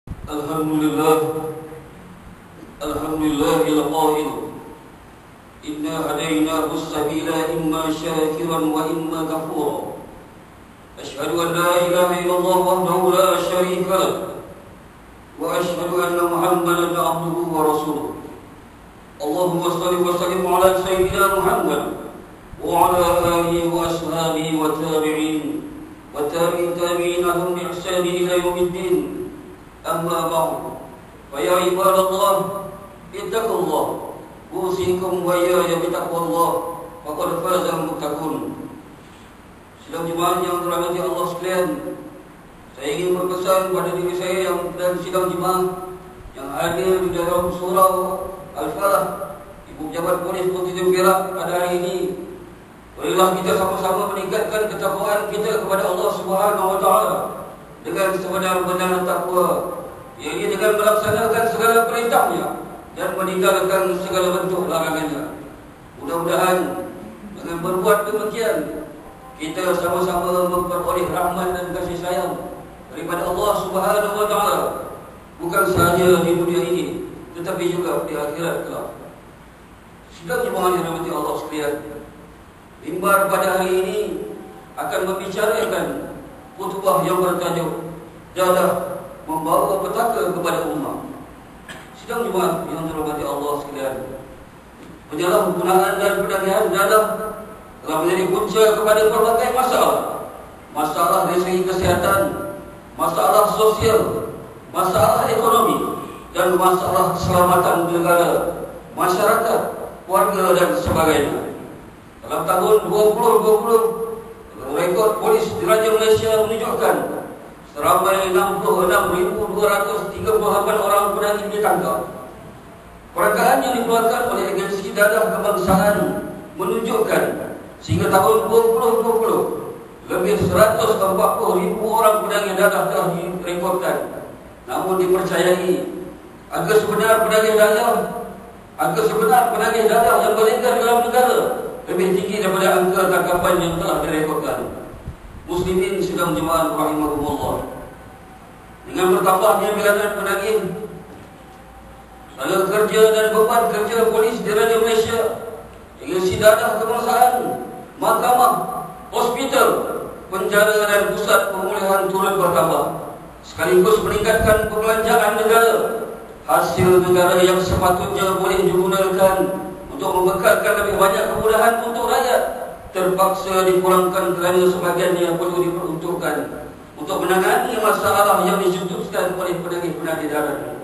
Alhamdulillah, Alhamdulillahil qail inna hadainahu as-sabila imma syakiran wa imma kafura. Asyhadu an la ilaha illallah wahdahu la syarika lah wa asyhadu anna Muhammadan abduhu wa rasuluh. Allahumma shalli wa sallim ala sayyidina Muhammad wa ala alihi wa ashabihi wa tabi'in wa tabi'in lahum bi ihsan ila yaumiddin. Amma ba'du, fa ya ibadallah ittaqullah usikum wa iyaya bitaqwallah faqad fazal muttaqun. Sidang jemaah yang dirahmati Allah sekalian, saya ingin berpesan pada diri saya yang dan sidang jemaah yang hadir di dalam surau Al-Falah, Ibu Pejabat Polis Provinsi Perak pada hari ini. Marilah kita sama-sama meningkatkan ketakwaan kita kepada Allah Subhanahu wa taala dengan sebenar-benar takwa, yaitu dengan melaksanakan segala perintahnya dan meninggalkan segala bentuk larangannya. Mudah-mudahan dengan berbuat demikian kita sama-sama memperoleh rahmat dan kasih sayang daripada Allah Subhanahu wa taala, bukan sahaja di dunia ini tetapi juga di akhirat kelak. Sidang jemaah yang dirahmati Allah sekalian, mimbar pada hari ini akan membicarakan khutbah yang bertajuk Dadah Membawa Petaka kepada Ummah. Sidang jemaah yang dirahmati Allah sekalian, penyalahgunaan dan penagihan dadah telah menjadi punca kepada berbagai masalah. Masalah dari segi kesihatan, masalah sosial, masalah ekonomi, dan masalah keselamatan negara, masyarakat, warga dan sebagainya. Dalam tahun 2020, rekod polis di Raja Malaysia menunjukkan seramai 66,238 orang penagih ditangkap. Perangkaan yang dikeluarkan oleh agensi dadah kebangsaan menunjukkan sehingga tahun 2020 lebih 140,000 orang penagih dadah telah direkodkan. Namun dipercayai angka sebenar penagih dadah yang beredar dalam negara lebih tinggi daripada angka tangkapan yang telah direkodkan. Muslimin sidang jemaah rahimahumullah, dengan bertambahnya bilangan penagih, tenaga kerja dan beban kerja polis di Raja Malaysia, agensi dadah kebangsaan, mahkamah, hospital, penjara dan pusat pemulihan turut bertambah, sekaligus meningkatkan perbelanjaan negara. Hasil negara yang sepatutnya boleh digunakan untuk membekalkan lebih banyak kemudahan untuk rakyat terpaksa dipulangkan kerana sebahagiannya perlu diperuntukkan untuk menangani masalah yang dicetuskan oleh penagih-penagih dadah.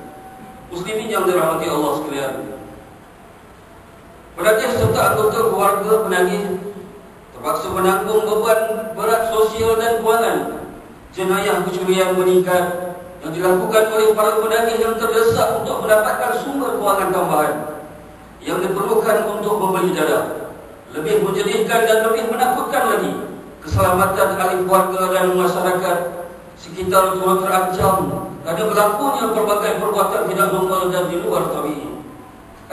Muslimin yang dirahmati Allah sekalian, penagih serta anggota keluarga penagih terpaksa menanggung beban berat sosial dan kewangan. Jenayah kecurian meningkat yang dilakukan oleh para penagih yang terdesak untuk mendapatkan sumber kewangan tambahan yang diperlukan untuk membeli dadah. Lebih menjadikan dan lebih menakutkan lagi, keselamatan ahli keluarga dan masyarakat sekitar turut terancam kerana berlakunya berbagai perbuatan tidak normal dan di luar tabi'i.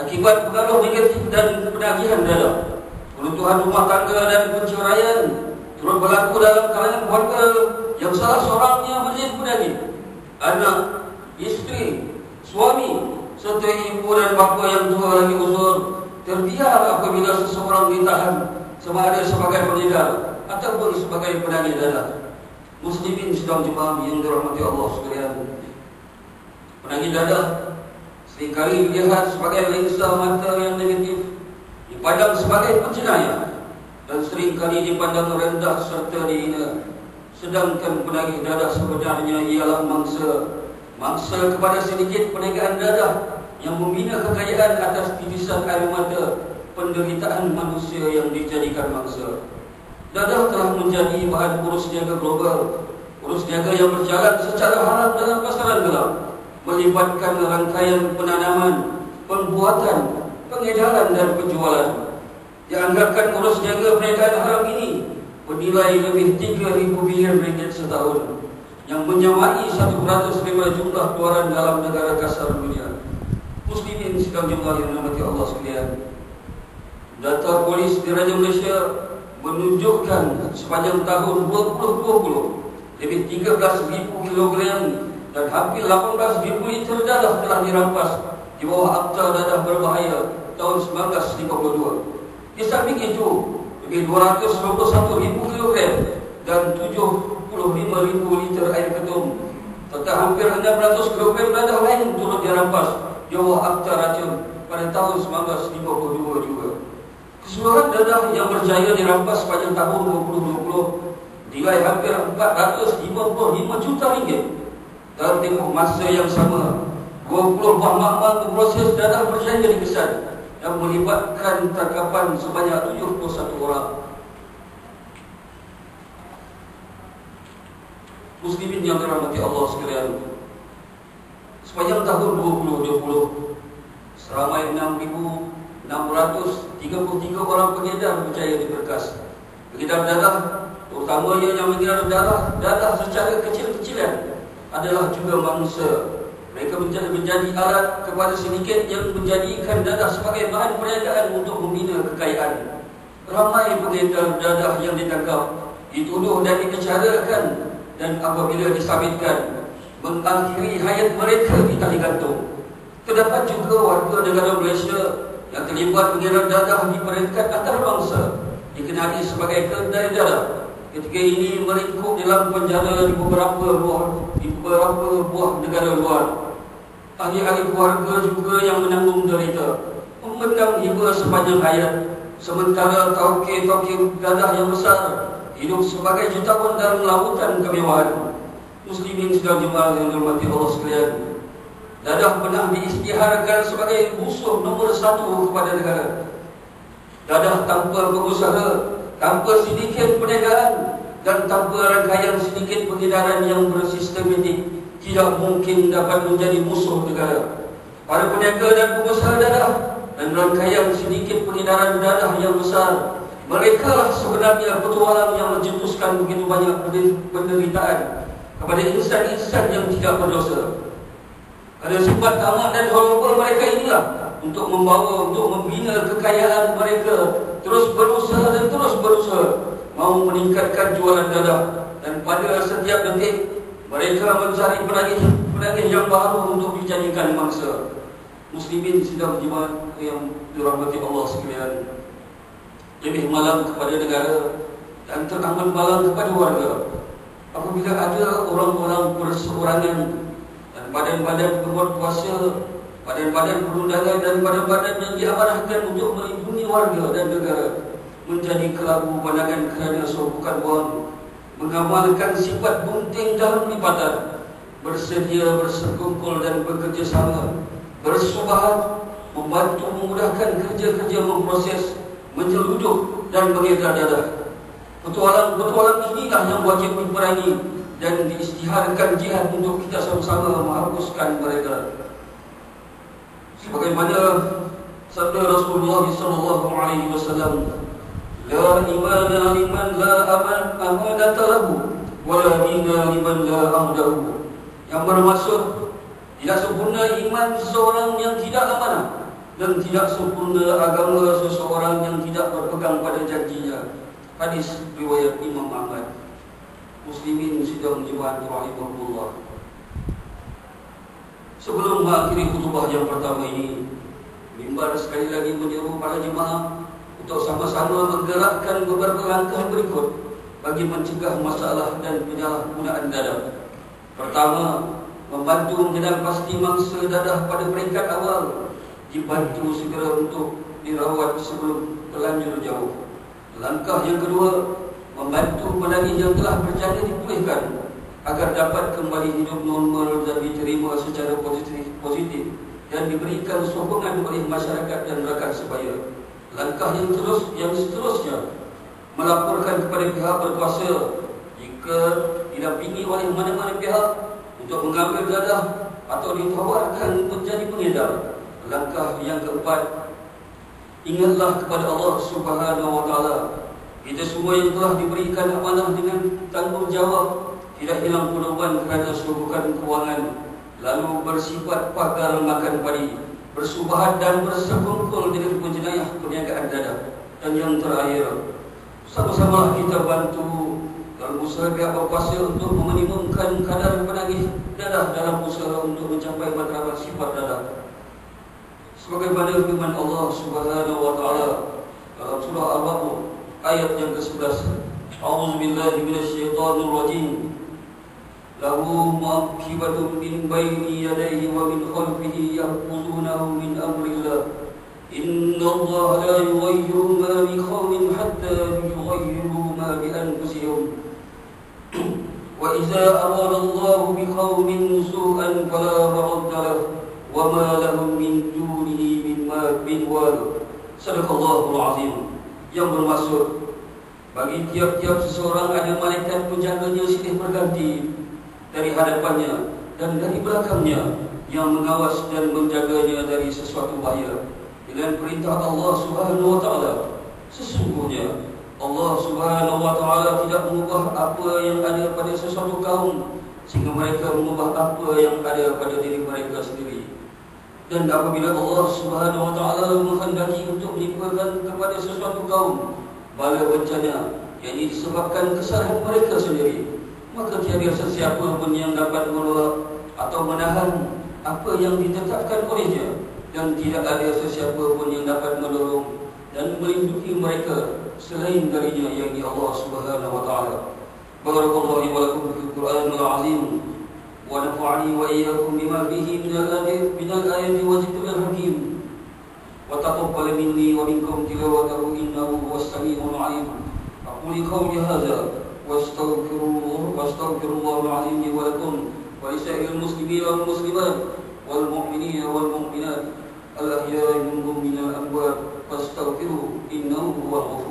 Akibat pengaruh negatif dan penagihan dadah, peruntuhan rumah tangga dan perceraian turut berlaku dalam kalangan keluarga yang salah seorangnya menjadi penagih. Anak, isteri, suami serta ibu dan bapa yang tua lagi uzur terbiar apabila seseorang ditahan sama ada sebagai pengedar ataupun sebagai penagih dadah. Muslimin sidang jemaah yang dirahmati Allah sekalian, penagih dadah seringkali dilihat sebagai lensa mata yang negatif, dipandang sebagai penjenayah dan seringkali dipandang rendah serta dihina. Sedangkan penagih dadah sebenarnya ialah mangsa kepada sedikit perniagaan dadah yang membina kekayaan atas titisan air mata penderitaan manusia yang dijadikan mangsa. Dadah telah menjadi bahan urus niaga global, urus niaga yang berjalan secara haram dalam pasaran gelap, melibatkan rangkaian penanaman, pembuatan, pengedaran dan penjualan. Dianggarkan urus niaga perniagaan haram ini bernilai lebih 3,000 bilion ringgit setahun, yang menyamai 1/5 jumlah keluaran dalam negara kasar dunia. Muslimin sidang jemaah yang dirahmati Allah sekalian, data polis di Raja Malaysia menunjukkan sepanjang tahun 2020 lebih 13,000 kilogram dan hampir 18,000 liter dadah telah dirampas di bawah Akta Dadah Berbahaya tahun 1952. Di samping itu, lebih 221,000 kilogram dan 75,000 liter air ketum serta hampir 600 kilogram dadah lain turut dirampas di bawah Akta Racun pada tahun 1952 juga. Keseluruhan dadah yang berjaya dirampas pada tahun 2020 nilai hampir 455 juta ringgit. Dalam tempoh masa yang sama, 20 buah makmal berproses dadah berjaya dikesan yang melibatkan tangkapan sebanyak 71 orang. Muslimin yang dirahmati Allah sekalian, sepanjang tahun 2020 seramai 6,633 orang pengedar berjaya diberkas. Pengedar dadah, terutamanya yang mengedar dadah secara kecil-kecilan, adalah juga manusia. Mereka menjadi alat kepada sindiket yang menjadikan dadah sebagai bahan perniagaan untuk membina kekayaan. Ramai pengedar dadah yang ditangkap, dituduh dan dibicarakan, dan apabila disabitkan, mengakhiri hayat mereka di tali gantung. Terdapat juga warga negara Malaysia yang terlibat pengedar dadah di peringkat antarabangsa, dikenali sebagai kedai dadah. Ketika ini melingkup dalam penjara di beberapa buah negara luar. Ahli-ahli keluarga juga yang menanggung derita, memendam hiba sepanjang hayat, sementara tauke-tauke dadah yang besar hidup sebagai jutawan dalam lautan kemewahan. Muslimin sedang jemaah yang dirahmati Allah sekalian, dadah pernah diisytiharkan sebagai musuh nombor 1 kepada negara. Dadah tanpa pengusaha, tanpa sindiket perniagaan, dan tanpa rangkaian sindiket pengedaran yang bersistematik, tidak mungkin dapat menjadi musuh negara. Para peniaga dan pengusaha dadah dan rangkaian sindiket pengedaran dadah yang besar, mereka lah sebenarnya petualang yang mencetuskan begitu banyak penderitaan kepada insan-insan yang tidak berdosa. Kerana sifat tamak dan hormat mereka inilah untuk membina kekayaan mereka, terus berusaha mau meningkatkan jualan dadah, dan pada setiap detik mereka mencari penagih yang baru untuk dijadikan mangsa. Muslimin sidang jemaah yang dirahmati Allah sekalian, lebih malang kepada negara dan teramat malang kepada warga apabila ada orang-orang perseorangan dan badan-badan pembuat kuasa, badan-badan perundangan dan badan-badan yang diamanahkan untuk melindungi warga dan negara menjadi kelabu pandangan kerana sobukan wang, mengamalkan sifat bunting dalam lipatan, bersedia bersekumpul dan bekerjasama, bersubahat, membantu memudahkan kerja-kerja memproses, menyelundup dan mengedar dadah. Petualang inilah yang wajib diperangi dan diisytiharkan jihad untuk kita sama-sama menghapuskan mereka. Sebagaimana sabda Rasulullah SAW, la imana liman la amanata lahu wa la dina liman la amdahu. Yang bermaksud, tidak sempurna iman seseorang yang tidak amanah, dan tidak sempurna agama seseorang yang tidak berpegang pada janjinya. Hadis riwayat Imam Ahmad. Muslimin sidang jemaah rahimahullah, sebelum mengakhiri khutbah yang pertama ini, mimbar sekali lagi menyeru para jemaah untuk sama-sama menggerakkan beberapa langkah berikut bagi mencegah masalah dan penyalahgunaan dadah. Pertama, membantu mengenal pasti mangsa dadah pada peringkat awal, dibantu segera untuk dirawat sebelum terlanjur jauh. Langkah yang kedua, membantu penagih yang telah berjaya dipulihkan agar dapat kembali hidup normal dan diterima secara positif dan diberikan sokongan oleh masyarakat dan rakan sebaya. Langkah yang seterusnya, melaporkan kepada pihak berkuasa jika didampingi oleh mana-mana pihak untuk mengambil dadah atau ditawarkan menjadi pengedar. Langkah yang keempat, ingatlah kepada Allah Subhanahu wa Ta'ala. Kita semua yang telah diberikan amanah dengan tanggungjawab tidak hilang korban kerana sogokan kewangan, lalu bersifat pakar makan padi, bersubahat dan bersekumpul dengan penjenayah perniagaan dadah. Dan yang terakhir, sama-sama kita bantu dalam usaha pihak berkuasa untuk meminimumkan kadar penagih dadah dalam usaha untuk mencapai martabat sifat dadah. Sebagaimana firman Allah Subhanahu wa taala dalam surah Al-Baqarah ayat yang ke-11. A'udzu billahi minasyaitonir rajim. Lahu mu'aqibatun min baini yadayhi wa min khalfihi yahfazunahu min amrillah. Inna Allah la yughayyiru ma biqaumin hatta yughayyiru ma bi anfusihim. Wa idza arada Allah biqaumin su'an fala maradda lahu wa ma lahum min dunihi min wal. Sadaqallahul azim. Yang bermaksud, bagi tiap-tiap seseorang ada malaikat penjaganya silih berganti dari hadapannya dan dari belakangnya yang mengawas dan menjaganya dari sesuatu bahaya dengan perintah Allah Subhanahu wa taala. Sesungguhnya Allah Subhanahu wa taala tidak mengubah apa yang ada pada sesuatu kaum sehingga mereka mengubah apa yang ada pada diri mereka sendiri. Dan apabila Allah Subhanahu wa taala menghendaki untuk menimpakan kepada sesuatu kaum bala bencana yang disebabkan kesalahan mereka sendiri, maka tiada sesiapa pun yang dapat menolak atau menahan apa yang ditetapkan olehnya, dan tidak ada sesiapa pun yang dapat menolong dan melindungi mereka selain darinya, yakni Allah Subhanahu wa taala. Barakallahu wa lakum fil Qur'anil azim wa nafa'ani wa iyyakum bima fihi minal ayati wa dhikril hakim. Wa taqabbal minni wa minkum tilawatahu innahu huwas samiul 'alim. Aqulu qawli hadza واستغفر الله العظيم لي ولكم ولسائر المسلمين والمسلمات والمؤمنين والمؤمنات الأحياء منهم من الأموات فاستغفروه إنه هو الغفور